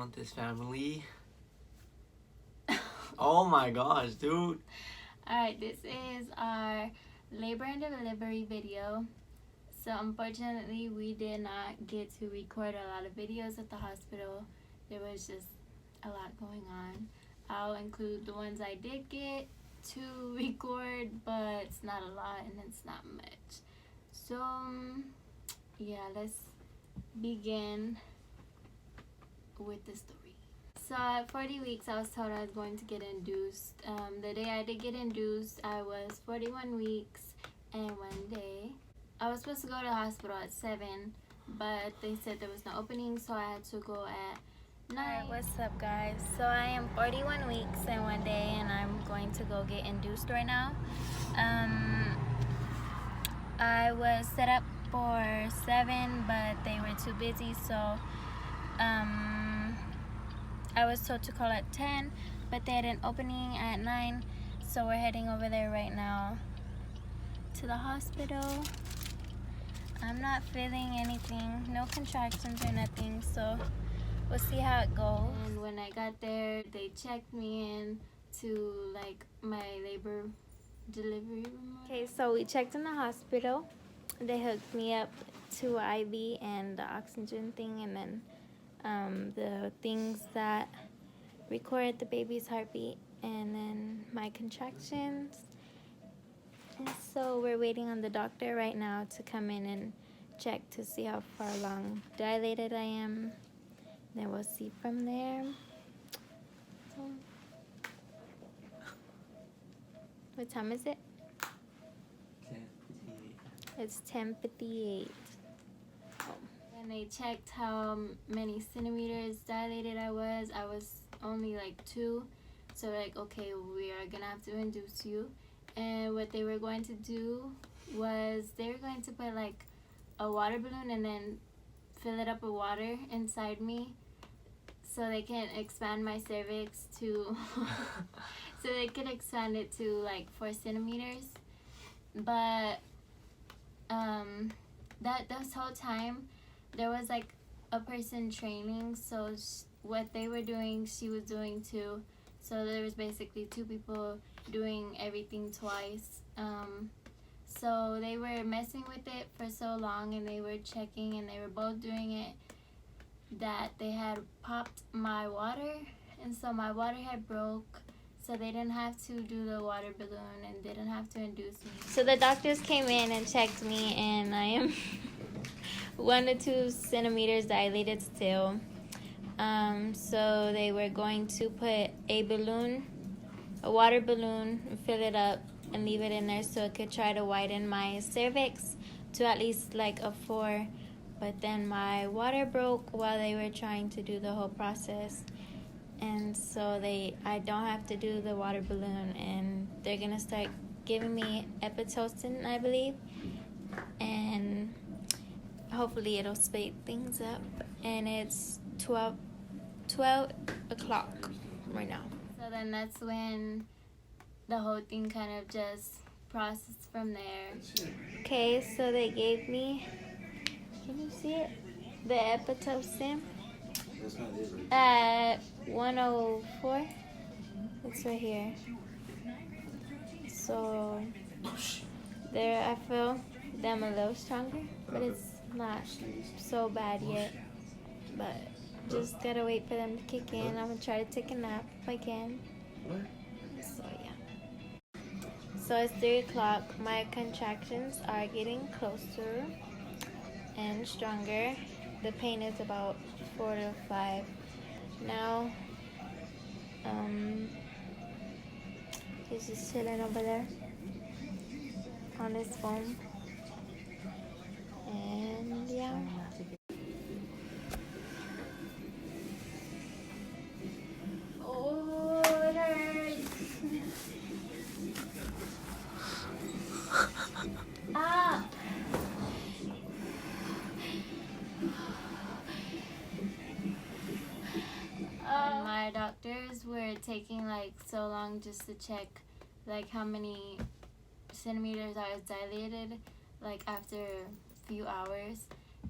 want this, family. Oh my gosh, dude. Alright, this is our labor and delivery video. So unfortunately, we did not get to record a lot of videos at the hospital. There was just a lot going on. I'll include the ones I did get to record, but it's not a lot and it's not much. So yeah, let's begin with the story. So at 40 weeks, I was told I was going to get induced. The day I did get induced, I was 41 weeks and 1 day. I was supposed to go to the hospital at 7, but they said there was no opening, so I had to go at 9. Alright, what's up guys? So I am 41 weeks and 1 day, and I'm going to go get induced right now. I was set up for 7, but they were too busy, so I was told to call at 10, but they had an opening at 9, so we're heading over there right now to the hospital. I'm not feeling anything, no contractions or nothing, so we'll see how it goes. And when I got there, they checked me in to like my labor delivery room. Okay, so we checked in the hospital. They hooked me up to IV and the oxygen thing, and then the things that record the baby's heartbeat, and then my contractions. And so we're waiting on the doctor right now to come in and check to see how far along dilated I am. Then we'll see from there. So, what time is it? 10:58. It's 10:58. And they checked how many centimeters dilated I was only like 2. So like, okay, we are gonna have to induce you. And what they were going to do was they were going to put like a water balloon and then fill it up with water inside me, so they can expand my cervix to so they could expand it to like 4 centimeters. But this whole time there was like a person training, so what they were doing, she was doing too. So there was basically 2 people doing everything twice. So they were messing with it for so long, and they were checking, and they were both doing it, that they had popped my water, and so my water had broke, so they didn't have to do the water balloon and didn't have to induce me. So the doctors came in and checked me, and I am 1 to 2 centimeters dilated still. So they were going to put a water balloon, and fill it up and leave it in there so it could try to widen my cervix to at least like a 4. But then my water broke while they were trying to do the whole process, and so I don't have to do the water balloon, and they're gonna start giving me Epitocin, I believe, and hopefully it'll speed things up. And it's 12 o'clock right now. So then that's when the whole thing kind of just processed from there. Okay, so they gave me, can you see it? The Epitocin at 104. It's right here. So there, I feel them a little stronger, but it's not so bad yet. But just gotta wait for them to kick in. I'm gonna try to take a nap if I can. So yeah. So it's 3 o'clock. My contractions are getting closer and stronger. The pain is about 4 to 5 now. He's just chilling over there on his phone. And yeah. Oh, it hurts. Ah. My doctors were taking like so long just to check like how many centimeters I was dilated, like after a few hours,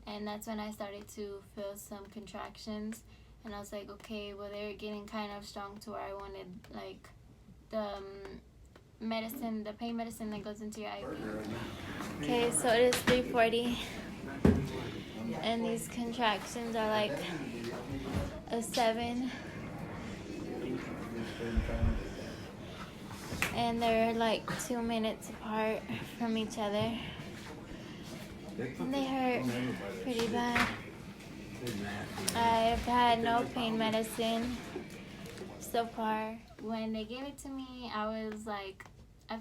and that's when I started to feel some contractions. And I was like, okay, well, they were getting kind of strong to where I wanted, like, the medicine, the pain medicine that goes into your IV. Okay, so it is 3:40, and these contractions are like a 7, and they're like 2 minutes apart from each other, and they hurt pretty bad. I've had no pain medicine so far. When they gave it to me, I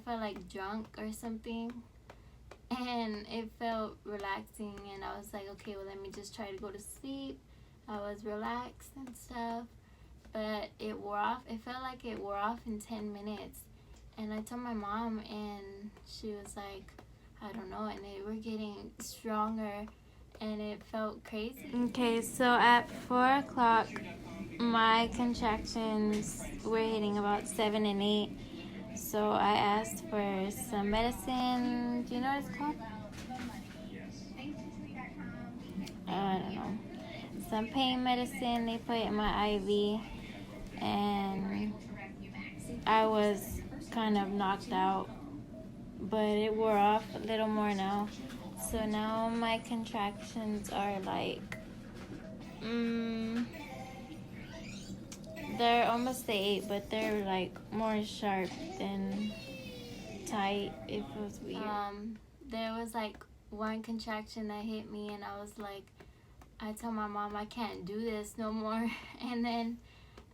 felt like drunk or something, and it felt relaxing, and I was like, okay, well, let me just try to go to sleep. I was relaxed and stuff, but it wore off. It felt like it wore off in 10 minutes, and I told my mom, and she was like, I don't know, and they were getting stronger, and it felt crazy. Okay, so at 4 o'clock, my contractions were hitting about 7 and 8. So I asked for some medicine. Do you know what it's called? I don't know. Some pain medicine they put in my IV, and I was kind of knocked out, but it wore off a little more now. So now my contractions are like, they're almost to 8, but they're like more sharp than tight. It feels weird. There was like one contraction that hit me, and I was like, I told my mom I can't do this no more. And then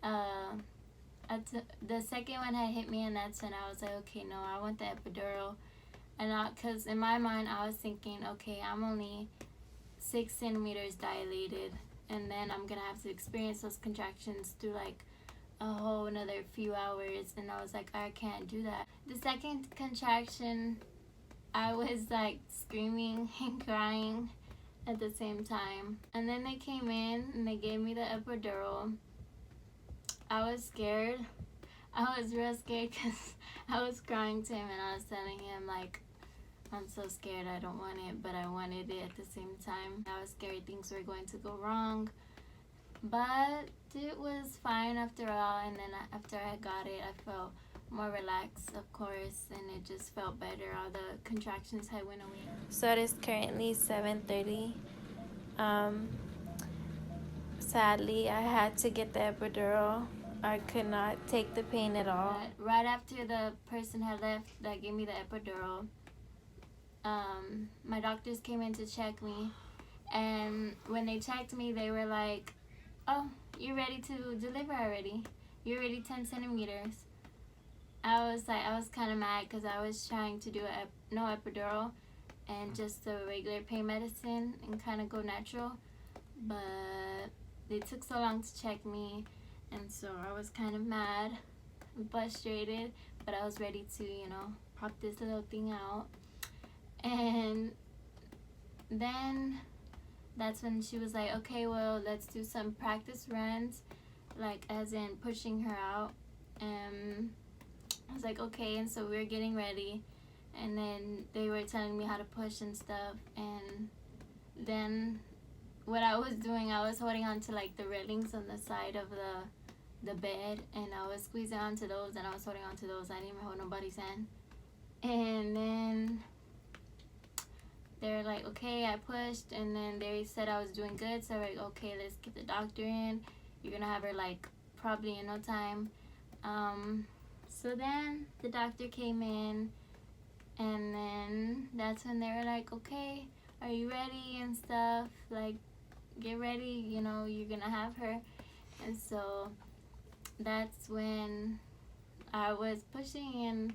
the second one had hit me, and that's when I was like, okay, no, I want the epidural. And because in my mind I was thinking, okay, I'm only 6 centimeters dilated, and then I'm gonna have to experience those contractions through like a whole another few hours, and I was like, I can't do that. The second contraction, I was like screaming and crying at the same time. And then they came in and they gave me the epidural. I was scared. I was real scared because I was crying to him, and I was telling him like, I'm so scared, I don't want it, but I wanted it at the same time. I was scared things were going to go wrong, but it was fine after all. And then after I got it, I felt more relaxed, of course, and it just felt better. All the contractions had went away. So it is currently 7:30. Sadly, I had to get the epidural. I could not take the pain at all. But right after the person had left that gave me the epidural, my doctors came in to check me, and when they checked me, they were like, oh, you're ready to deliver already. You're already 10 centimeters. I was kind of mad because I was trying to do no epidural and just the regular pain medicine and kind of go natural, but they took so long to check me, and so I was kind of mad and frustrated, but I was ready to, pop this little thing out. And then that's when she was like, okay, well, let's do some practice runs, like as in pushing her out. And I was like, okay. And so we were getting ready, and then they were telling me how to push and stuff. And then what I was doing, I was holding on to like the railings on the side of the bed, and I was squeezing onto those, and I was holding onto those. I didn't even hold nobody's hand. And then they were like, okay, I pushed, and then they said I was doing good, so like, okay, let's get the doctor in. You're gonna have her like probably in no time. So then the doctor came in, and then that's when they were like, okay, are you ready and stuff, like, get ready, you're gonna have her. And so that's when I was pushing, and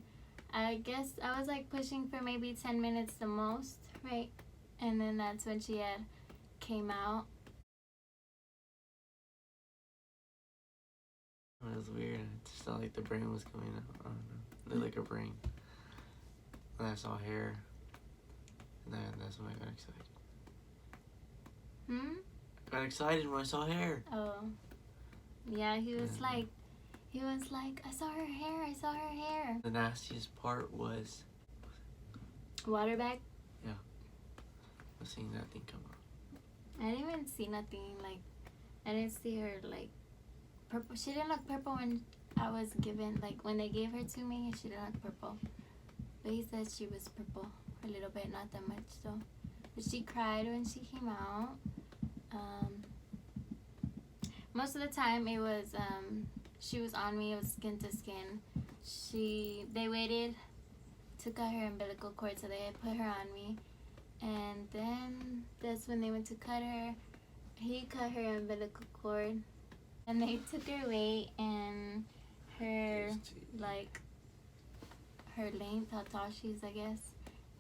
I guess I was like pushing for maybe 10 minutes the most, right? And then that's when she had came out. It was weird. It just felt like the brain was coming out. I don't know. It looked like a brain. And I saw hair. And then that's when I got excited. I got excited when I saw hair. Oh. Yeah, he was like, I saw her hair. The nastiest part was Water bag? Yeah. I was seeing that thing come out. I didn't even see nothing, like, I didn't see her like purple. She didn't look purple when I was given, like when they gave her to me. She didn't look purple, but he said she was purple a little bit, not that much though. But she cried when she came out. Most of the time it was she was on me. It was skin to skin. They waited to cut her umbilical cord, so they had put her on me, and then that's when they went to cut her. He cut her umbilical cord, and they took her weight and her like her length, how tall she is, I guess,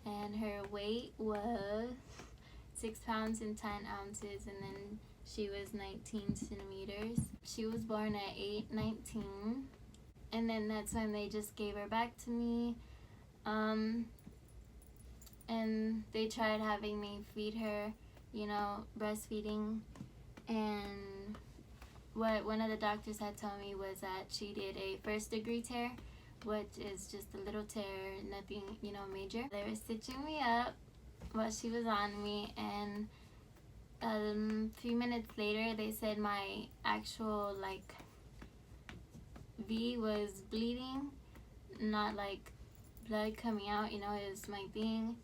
and her weight was 6 pounds and 10 ounces, and then she was 19 centimeters. She was born at 8/19, and then that's when they just gave her back to me. And they tried having me feed her, you know, breastfeeding, and what one of the doctors had told me was that she did a 1st-degree tear, which is just a little tear, nothing, you know, major. They were stitching me up while she was on me, and a few minutes later they said my actual like V was bleeding, not like blood coming out, you know, it was my thing.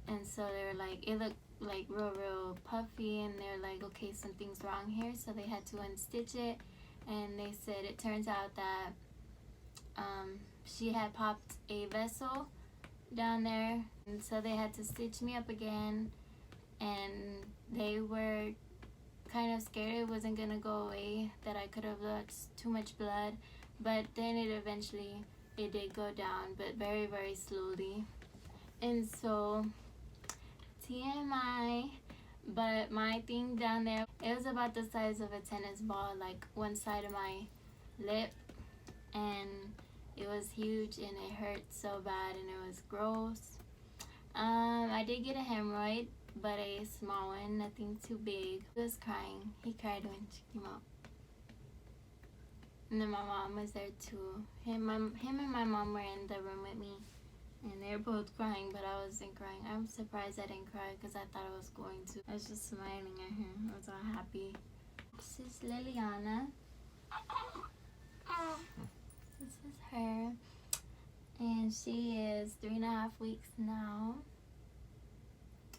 And so they were like, it looked like real puffy, and they're like, okay, something's wrong here, so they had to unstitch it. And they said it turns out that she had popped a vessel down there, and so they had to stitch me up again, and they were kind of scared it wasn't gonna go away, that I could have lost too much blood, but then it did go down, but very slowly. And so TMI, but my thing down there, it was about the size of a tennis ball, like one side of my lip, and it was huge and it hurt so bad and it was gross. I did get a hemorrhoid, but a small one, nothing too big. He was crying. He cried when she came out. And then my mom was there too. Him and my mom were in the room with me, and they were both crying, but I wasn't crying. I'm surprised I didn't cry because I thought I was going to. I was just smiling at her. I was all happy. This is Liliana. This is her. And she is 3.5 weeks now.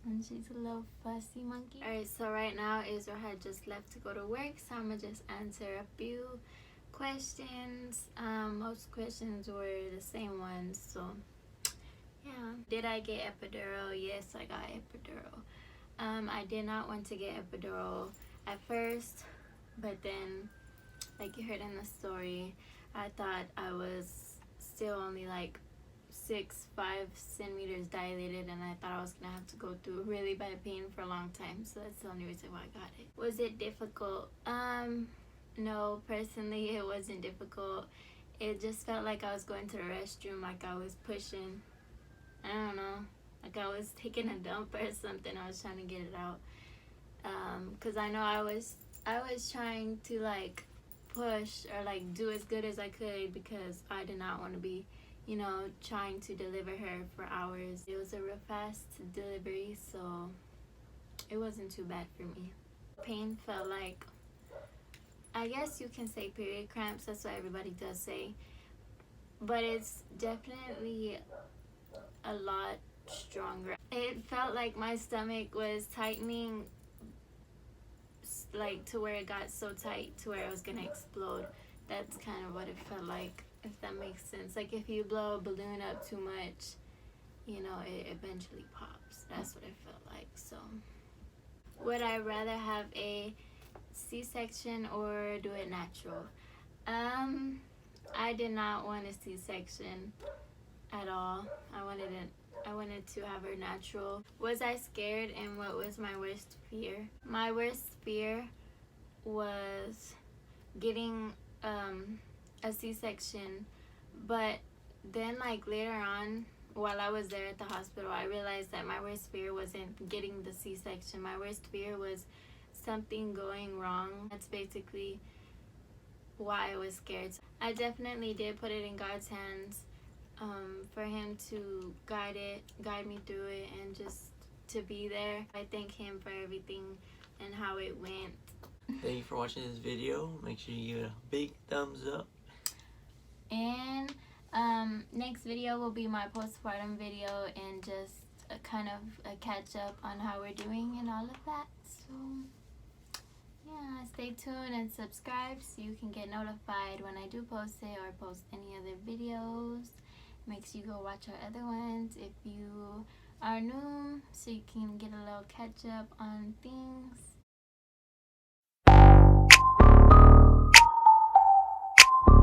And she's a little fussy monkey. Alright, so right now Israel had just left to go to work, so I'm going to just answer a few questions. Most questions were the same ones, so yeah. Did I get epidural? Yes, I got epidural. I did not want to get epidural at first, but then, like you heard in the story, I thought I was still only like 5 centimeters dilated, and I thought I was gonna have to go through really bad pain for a long time, so that's the only reason why I got it. Was it difficult? No, personally it wasn't difficult. It just felt like I was going to the restroom, like I was pushing, I don't know, like I was taking a dump or something. I was trying to get it out, because I know I was trying to like push or like do as good as I could, because I did not want to be, you know, trying to deliver her for hours. It was a real fast delivery, so it wasn't too bad for me. Pain felt like, I guess you can say period cramps, that's what everybody does say, but it's definitely a lot stronger. It felt like my stomach was tightening, like to where it got so tight to where it was gonna explode. That's kind of what it felt like, if that makes sense. Like if you blow a balloon up too much, you know, it eventually pops. That's what it felt like. So would I rather have a C-section or do it natural? I did not want a C-section at all. I wanted to have her natural. Was I scared, and what was my worst fear? My worst fear was getting a C-section, but then like later on while I was there at the hospital, I realized that my worst fear wasn't getting the C-section. My worst fear was something going wrong. That's basically why I was scared. I definitely did put it in God's hands, for him to guide me through it, and just to be there. I thank him for everything and how it went. Thank you for watching this video. Make sure you give it a big thumbs up. And next video will be my postpartum video and just a kind of a catch up on how we're doing and all of that. So yeah, stay tuned and subscribe so you can get notified when I do post it or post any other videos. Make sure you go watch our other ones if you are new, so you can get a little catch up on things.